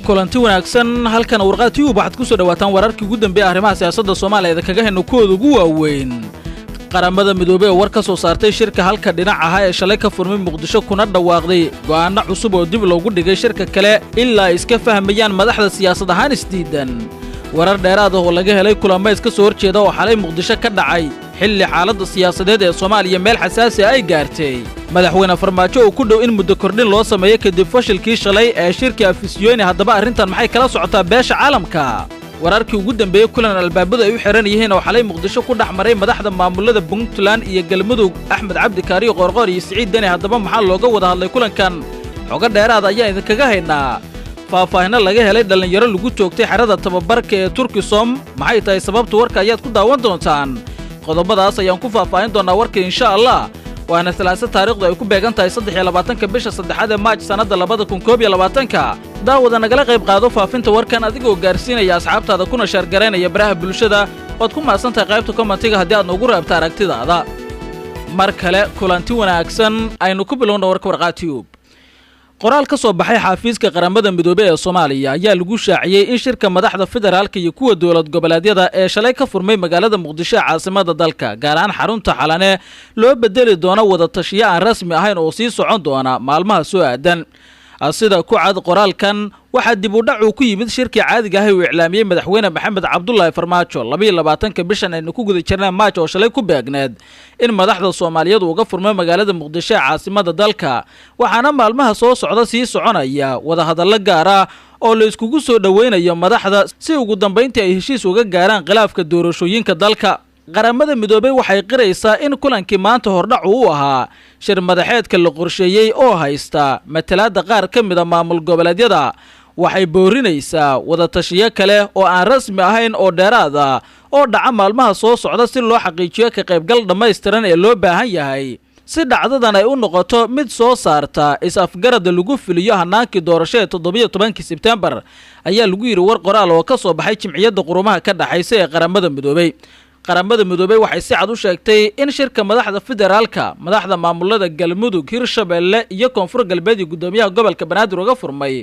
kulanti wanaagsan halkan warqaadii waxaad ku soo dhawaataan wararkii ugu dambeeyay arrimaha siyaasadda Soomaaliyeed kaga heno kooda ugu waaweyn qaramada midoobay oo war ka soo saartay shirka halka dhinac ah ee shalay ka furmay Muqdisho kuna dhawaaqday go'aano cusub oo dib loogu dhigay shirka kale ilaa iska fahmayaan madaxda siyaasadda ahaan isdiidan warar dheeraad ah oo laga helay kulamo iska soo horjeeda oo xalay Muqdisho ka dhacay xilli xaaladda siyaasadeed ee Soomaaliya meel xasaasi ay gaartay madaxweyne Farmaajo oo ku dhow in muddo kordhin loo sameeyo kadib fashilkii shalay ee shirka Afisyooni haddaba arrintan maxay kala socotaa beesha caalamka wararkii ugu dambeeyay kulan albaabada ay u xiran yihiin oo xalay Muqdisho ku dhaxmaray madaxda maamulada Puntland iyo Galmudug Axmed Cabdi Kaari Qorqor iyo Siciid Dani haddaba maxaa looga wada hadlay kulankan xoga dheeraad ayaa idinkaga haynaa faahfaahin laga helay dhalinyaro lagu joogtay xarada tababarka ee Turkisom maxay tahay sababta warka ayaad ku daawan doontaan qodobadaas ayaan ku faahfaahin doonaa warka insha Allah waana salaasa taariikhdu ay ku beegan tahay 23 bisha 3 ee Maaj sanada 2022 daawada nagala qayb qaado faafinta warkan adigoo gaarsiinaya asxaabtaada kuna share gareynaya baraha bulshada oo ku maasantahay qaybta commentiga haddii aad noogu raabto aragtidaada mar kale kulanti wanaagsan aynu ku bilowno warka warqaatiyub qoraal ka soo baxay xafiiska qaramada midoobay ee Soomaaliya ayaa lagu shaaciyay in shirka madaxda federaalka iyo kuwa dawlad goboleedyada ee shalay ka furmay magaalada Muqdisho caasimada dalka gaar ahaan xarunta Xalane loo bedeli doono wada tashiyo aan rasmi ahayn oo sii socon doona maalmaha soo aadan sida ku cad qoraalkan waxa dib u dhac ku yimid shirkii caadiga ah ee uu iclaamiyay madaxweyne Maxamed Cabdullaahi Farmaajo 22 bishan aynu ku guda jirnaa Maaj oo shalay ku beegneed in madaxda Soomaaliyeed uga furmay magaalada Muqdisho caasimada dalka waxaana maalmaha soo socda sii soconaya wada hadallo gaar ah oo la iskugu soo dhaweynayo madaxda si ugu dambeyntii ay heshiis uga gaaraan khilaafka doorashooyinka dalka qaramada midoobay waxay qiraysaa in kulankii maanta hordhac uu ahaa shir madaxeedka la qorsheeyay oo haysta matalaada qaar ka mid ah maamul goboleedyada waxay boorinaysaa wada tashiyo kale oo aan rasmi ahayn oo dheeraad ah oo dhaca maalmaha soo socda si loo xaqiijiyo ka qaybgal dhammaystiran ee loo baahan yahay si dhacdadan ay u noqoto mid soo saarta is-afgarada lagu fuliyo hanaankii doorasho ee 17 Sebtembar ayaa lagu yiri war qoraal oo ka soo baxay Jimciyadda Qurumaha ka dhaxaysa ee qaramada midoobay qaramada midoobay waxay si cad u sheegtay in shirka madaxda federaalka madaxda maamulada Galmudug Hirshabelle iyo Koonfur Galbeed iyo gudoomiyaha gobolka Banaadir uga furmay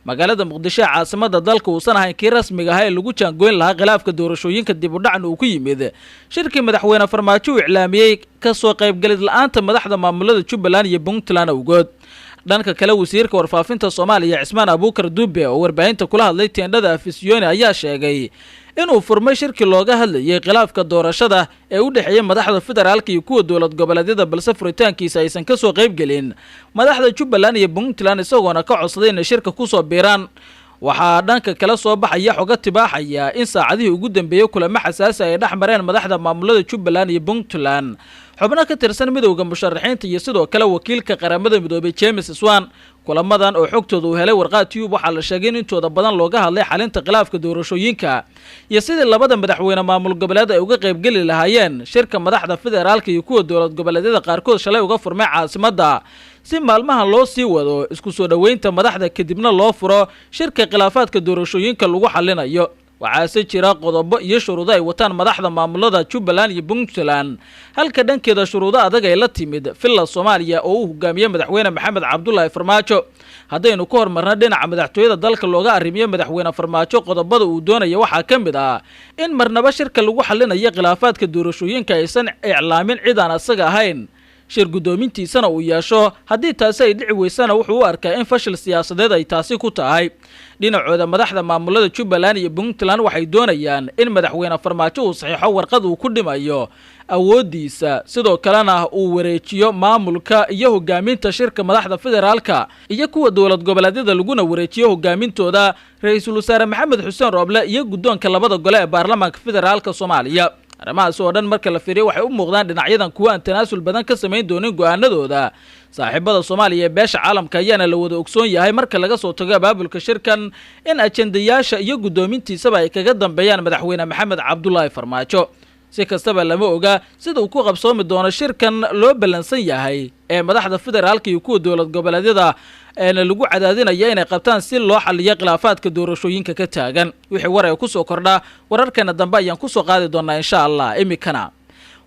magaalada Muqdisho caasimada dalka uusan ahayn kii rasmiga ah ee lagu jaangoyn lahaa khilaafka doorashooyinka dib u dhacan uu ku yimid shirkii madaxweyne Farmaajo uu iclaamiyay ka soo qaybgalid la'aanta madaxda maamulada Jubbaland iyo Puntland awgood dhanka kale wasiirka warfaafinta Soomaaliya Cismaan Abuukar Dube oo warbaahinta kula hadlay teendhada Afisyooni ayaa sheegay inuu furmay shirki looga hadlayay khilaafka doorashada ee u dhaxeeyay madaxda federaalka iyo kuwa dawlad goboleedyada balse furitaankiisa aysan ka soo qayb gelin madaxda Jubbaland iyo Puntland isagoona ka codsaday in shirka ku soo biiraan waxaa dhanka kale soo baxaya xoga tibaaxaya in saacadihii ugu dambeeyay kulamo xasaasi ay dhaxmareen madaxda maamulada Jubbaland iyo Puntland xubno ka tirsan midowga musharaxiinta iyo sidoo kale wakiilka qaramada midoobay James Swan kulamadan oo xogtooda uu helay warqaatiyub waxa la sheegay in intooda badan looga hadlay xalinta khilaafka doorashooyinka iyo sidii labada madaxweyne maamul goboleed ay uga qayb gali lahaayeen shirka madaxda federaalka iyo kuwa dawlad goboleedyada qaarkood shalay uga furmay caasimada si maalmahan loo sii wado isku soo dhaweynta madaxda kadibna loo furo shirka khilaafaadka doorashooyinka lagu xalinayo waxaase jira qodobo iyo shuruudo ay wataan madaxda maamulada Jubbaland iyo Puntland halka dhankeeda shuruudo adag ay la timid filla Soomaaliya oo uu hogaamiyay madaxweyne Maxamed Cabdullaahi Farmaajo haddaynu ku hormarno dhinaca madaxtooyada dalka looga arrimiyo madaxweyne Farmaajo qodobada uu doonayo waxaa ka mid ah in marnaba shirka lagu xalinayo khilaafaadka doorashooyinka aysan iclaamin cid aan asaga ahayn shir gudoomintiisana uu yeesho haddii taasi ay dhici weysana wuxuu u arkaa in fashil siyaasadeed ay taasi ku tahay dhinacooda madaxda maamulada Jubbaland iyo Puntland waxay doonayaan in madaxweyne Farmaajo uu saxiixo warqad uu ku dhimayo awoodiisa sidoo kalena uu wareejiyo maamulka iyo hogaaminta shirka madaxda federaalka iyo kuwa dawlad goboleedyada laguna wareejiyo hogaamintooda ra'iisul wasaare Maxamed Xuseen Rooble iyo gudoonka labada gole ee baarlamaanka federaalka Soomaaliya arrimahaas oo dhan marka la fiiriyo waxay u muuqdaan dhinacyadan kuwa aan tanaasul badan ka sameyn doonin go'aanadooda saaxiibada Soomaaliya ee beesha caalamka ayaana la wada ogsoon yahay marka laga soo tago abaabulka shirkan in ajendayaasha iyo gudoomintiisaba ay kaga dambeeyaan madaxweyne Maxamed Cabdullaahi Farmaajo si kastaba lama oga sida uu ku qabsoomi doono shirkan loo balansan yahay ee madaxda federaalka iyo kuwa dawlad goboleedyada ee lagu cadaadinayo inay qabtaan si loo xalliyo khilaafaadka doorashooyinka ka taagan wixii war ay ku soo kordha wararkana dambe ayaan ku soo qaadi doonaa insha Allah imikana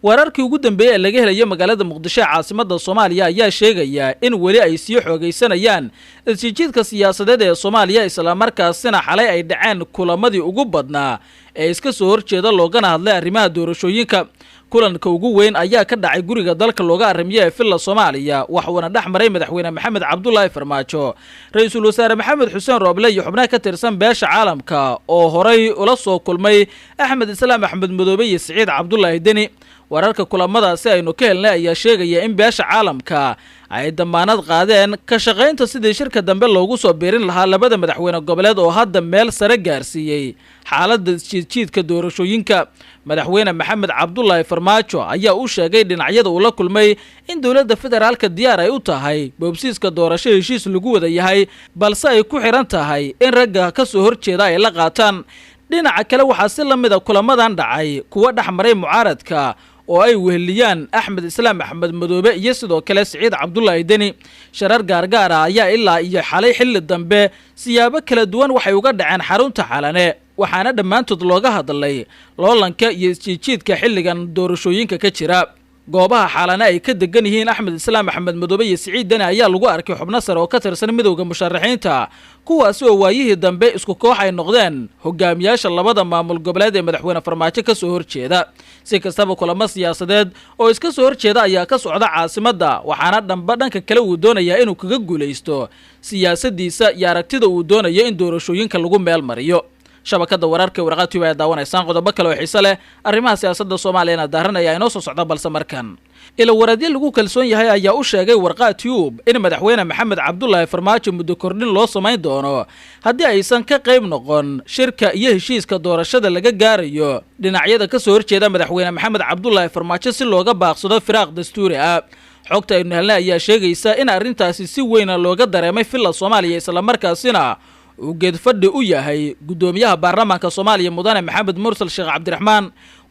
wararkii ugu dambeeyay ee laga helayo magaalada Muqdisho ee caasimadda Soomaaliya ayaa sheegaya in weli ay sii xoogaysanayaan isjiidka siyaasadeed ee Soomaaliya isla markaasina xalay ay dhaceen kulamadii ugu badnaa ee iska soo horjeeda loogana hadlay arrimaha doorashooyinka. kulanka ugu weyn ayaa ka dhacay guriga dalka looga aramiyo ee Villa Soomaaliya waxaana dhaxmaray madaxweyne Maxamed Cabdullaahi Farmaajo, ra'iisul wasaare Maxamed Xuseen Rooble iyo xubnaha ka tirsan beesha caalamka oo horay ula soo kulmay Axmed Islaam Axmed Madoobe iyo Siciid Cabdullaahi Deni. wararka kulamadaasi aynu ka helnay ayaa sheegaya in beesha caalamka ay damaanad qaadeen ka shaqaynta sidii shirka dambe loogu soo beerin lahaa labada madaxweyne goboleed oo hadda meel sare gaarsiiyay xaaladda jiidka doorashooyinka. madaxweyne Maxamed Cabdullaahi Farmaajo ayaa u sheegay dhinacyada uu la kulmay in dawladda federaalka diyaar ay u tahay boobsiiska doorasho heshiis lagu wada yahay, balse ay ku xiran tahay in ragga ka soo horjeeda ay la qaataan. dhinaca kale waxaa si la mid ah kulamadan dhacay kuwa dhaxmaray mucaaradka oo ay weheliyaan Axmed Islaam Axmed Madoobe iyo sidoo kale Siciid Cabdullaahi Deni. sharar gaargaar ah ayaa ilaa iyo xalay xilli dambe siyaabo kala duwan waxay uga dhaceen xarunta Xalane, waxaana dhammaantood looga hadlay loolanka iyo isjiidka xilligan doorashooyinka ka jira. goobaha Xalane ay ka degan yihiin Axmed Islaam Axmed Madoobe iyo Siciid Deni ayaa lagu arkay xubno sare oo ka tirsan midowga musharaxiinta, kuwaas oo waayihii dambe isku koox ay noqdeen hogaamiyaasha labada maamul goboleed ee madaxweyne Farmaajo ka soo horjeeda. si kastaba kulamo siyaasadeed oo iska soo horjeeda ayaa ka socda caasimadda, waxaana dhanka kale uu doonayaa inuu kaga guuleysto siyaasadiisa iyo aragtida uu doonayo in doorashooyinka lagu meel mariyo. shabakada wararka warqad TV ay daawanaysaan qodobo kale oo xiiso leh arrimaha siyaasadda Soomaaliya daaranaya inoo soo socda, balse markan ila waradii lagu kalsoon yahay ayaa u sheegay warqad TV in madaxweyne Maxamed Cabdullaahi Farmaajo muddo kordhin loo sameyn doono haddii aysan ka qayb noqon shirka iyo heshiiska doorashada laga gaarayo dhinacyada ka soo horjeeda madaxweyne Maxamed Cabdullaahi Farmaajo si looga baaqsado firaaq dastuuri ah. xogta aynu helnay ayaa sheegaysa in arrintaasi si weyn looga dareemay Villa Soomaaliya isla markaasina uu geed fadhi u yahay gudoomiyaha baarlamaanka Soomaaliya mudane Maxamed Mursal Sheekh Cabdiraxmaan.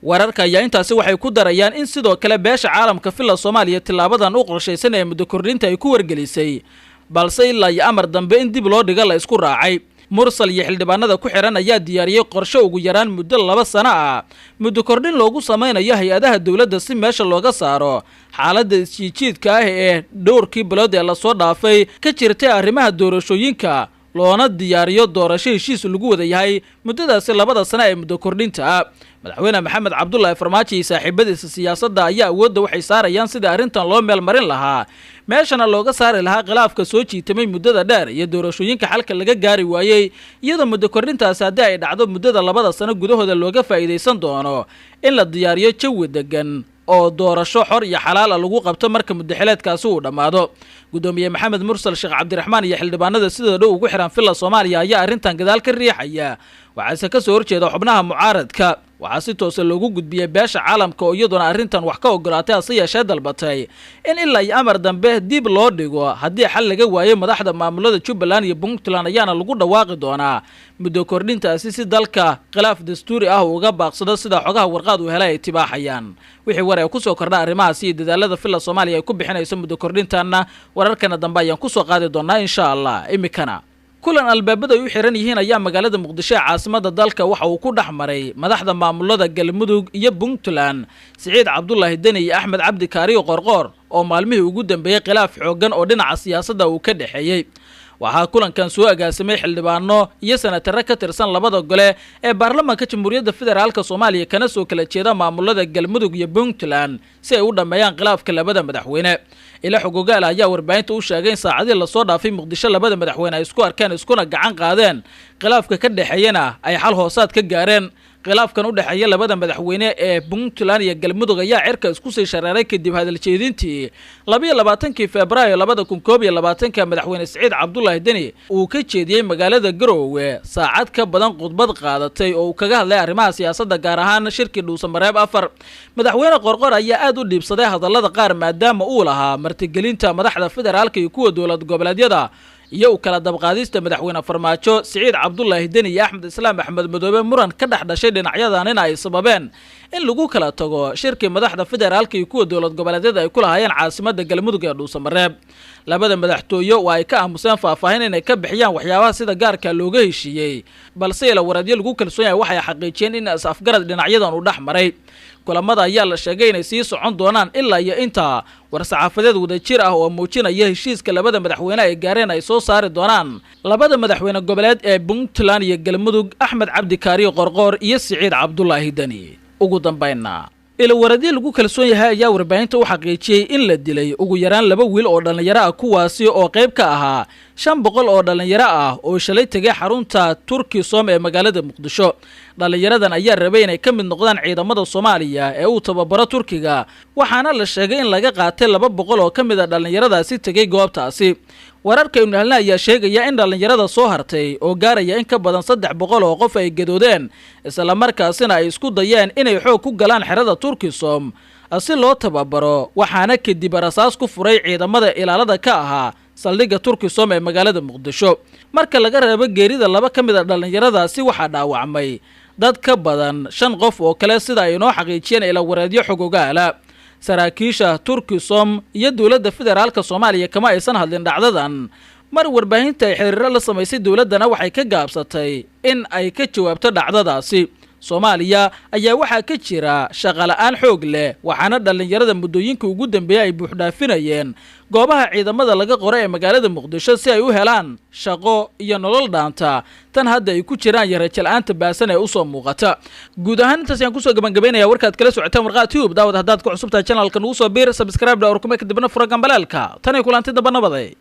wararka ayaa intaasi waxay ku darayaan in sidoo kale beesha caalamka Villa Soomaaliya tilaabadan u qorshaysan ee muddo kordhinta ay ku wargelisay, balse ilaa iyo amar dambe in dib loo dhiga la isku raacay. Mursal iyo xildhibaanada ku xiran ayaa diyaariyay qorshe ugu yaraan muddo 2 sano ah muddo kordhin loogu sameynayo hay'adaha dawladda si meesha looga saaro xaaladda isjiidka ah ee dhowrkii bilood ee la soo dhaafay ka jirtay arrimaha doorashooyinka, loona diyaariyo doorasho heshiis lagu wada yahay muddadaasi 2 sano ee muddo kordhinta. madaxweyne Maxamed Cabdullaahi Farmaajo iyo saaxiibadiisa siyaasadda ayaa awoodda waxay saarayaan sida arrintan loo meel marin lahaa, meeshana looga saari lahaa khilaafka soo jiitamay muddada dheer iyo doorashooyinka xalka laga gaari waayay, iyadoo muddo kordhintaasi haddii ay dhacdo muddada 2 sano gudahooda looga faa'iideysan doono in la diyaariyo jawi degan oo doorasho xor iyo xalaal lagu qabto marka muddaxileedkaasi uu dhamaado. gudoomiye Maxamed Mursal Sheekh Cabdiraxmaan iyo xildhibaanada sidoo dhow ugu xiran Villa Soomaaliya ayaa arrintan gadaal ka riixaya, waxaase ka soo horjeeda xubnaha mucaaradka. waxaa si toos ah loogu gudbiyay beesha caalamka oo iyaduna arrintan wax ka ogolaatay hase yeeshee dalbatay in ilaa iyo amar dambe dib loo dhigo haddii xal laga waayo. madaxda maamulada Jubbaland iyo Puntland ayaana lagu dhawaaqi doonaa muddo kordhintaasi si dalka khilaaf dastuuri ah uga baaqsado sida xogaha warqad u helay ay tibaaxayaan. wixii war ay ku soo kordha arrimahaasi iyo dadaalada Villa Soomaaliya ay ku bixinayso muddo kordhintaana wararkana dambe ayaan ku soo qaadi doonaa insha Allah. imikana kulan albaabada u xiran yihiin ayaa magaalada Muqdisho ee caasimadda dalka waxa uu ku dhaxmaray madaxda maamulada Galmudug iyo Puntland, Siciid Cabdullaahi Deni iyo Axmed Cabdi Kaariyo Qorqor oo maalmihii ugu dambeeyay khilaaf xooggan oo dhinaca siyaasadda uu ka dhaxeeyay. waxaa kulankan soo agaasimay xildhibaano iyo senatarro ka tirsan labada gole ee baarlamaanka Jamhuuriyadda Federaalka Soomaaliya kana soo kala jeeda maamulada Galmudug iyo Puntland si ay u dhameeyaan khilaafka labada madaxweyne. ila xogogaal ayaa warbaahinta u sheegay in saacadii la soo dhaafay Muqdisho labada madaxweyne ay isku arkeen iskuna gacan qaadeen, khilaafka ka dhaxeeyana ay xal hoosaad ka gaareen. khilaafkan u dhaxeeya labada madaxweyne ee Puntland iyo Galmudug ayaa cirka isku sii shareeray kadib hadal jeedintii 22 Febraayo 2021 madaxweyne Siciid Cabdullaahi Deni uu ka jeediyay magaalada Garowe saacad ka badan khudbad qaadatay oo uu kaga hadlay arrimaha siyaasadda gaar ahaan shirkii Dhuusamareeb 4. madaxweyne Qorqor ayaa aad u dhiibsaday hadallada qaar maadaama uu lahaa martigelinta madaxda federaalka iyo kuwa dowlad goboleedyada iyo u kala dabqaadista madaxweyne Farmaajo, Siciid Cabdullaahi Deni iyo Axmed Islaam Axmed Madoobe muran ka dhashay dhinacyadan in ay sababeen in lagu kala tago shirkii madaxda federaalka iyo kuwa dowlad goboleedyada ay ku lahaayeen caasimadda Galmudug ee Dhuusamareeb. labada madaxtooyo waa ay ka aamuseen faahfaahin inay ka bixiyaan waxyaabaha sida gaarka looga heshiiyay, balse ila waradyo lagu kalsoon yahay waxay xaqiijiyeen in is-afgarad dhinacyadan u dhaxmaray. kulamada ayaa la sheegay inay sii socon doonaan ilaa iyo inta war-saxaafadeed wadajir ah oo muujinaya heshiiska labada madaxweyne ay gaareen ay soo saari doonaan labada madaxweyne goboleed ee Puntland iyo Galmudug Axmed Cabdi Kaariyo Qorqoor iyo Siciid Cabdullaahi Dani. ugu dambeynna ila waradii lagu kalsoon yahay ayaa warbaahinta u xaqiijiyay in la dilay ugu yaraan 2 wiil oo dhalinyaro ah kuwaasi oo qayb ka ahaa 500 oo dhalinyaro ah oo shalay tagay xarunta Turkisom ee magaalada Muqdisho. dhalinyaradan ayaa rabay inay ka mid noqdaan ciidamada Soomaaliya ee uu tababaro Turkiga, waxaana la sheegay in laga qaatay 200 oo ka mid ah dhalinyaradaasi tagay goobtaasi. wararka uu helnaa ayaa sheegaya in dhalinyarada soo hartay oo gaaraya in ka badan 300 oo qof ay gadoodeen isla markaasina ay isku dayeen inay xoog ku galaan xerada Turkisom si loo tababaro, waxaana kadib rasaas ku furay ciidamada ilaalada ka ahaa saldhigga Turkisom ee magaalada Muqdisho. marka laga reebo geerida 2 ka mid ah dhalinyaradaasi waxaa dhaawacmay dad ka badan 5 qof oo kale sida ay noo xaqiijiyeen ila wareedyo xogogaala. saraakiisha Turkisom iyo dawladda federaalka Soomaaliya kama aysan hadlin dhacdadan. mar warbaahinta ay xiriir la samaysay dawladana waxay ka gaabsatay in ay ka jawaabto dhacdadaasi. Soomaaliya ayaa waxaa ka jira shaqo la'aan xoog leh, waxaana dhalinyarada muddooyinka ugu dambeeyay ay buuxdhaafinayeen goobaha ciidamada laga qoray ee magaalada Muqdisho si ay u helaan shaqo iyo nolol dhaanta tan hadda ay ku jiraan rajo la'aanta baasan ee u soo muuqata. guud ahaan intaas ayaan ku soo gabagabeynayaa warkaad kala socotaan warqaha Tube. daawad haddaad ku cusubtahay channelkan ugu soo biir, subscribe da urkume kadibna fura gambalaalka tan ay kulantay daba nabaday.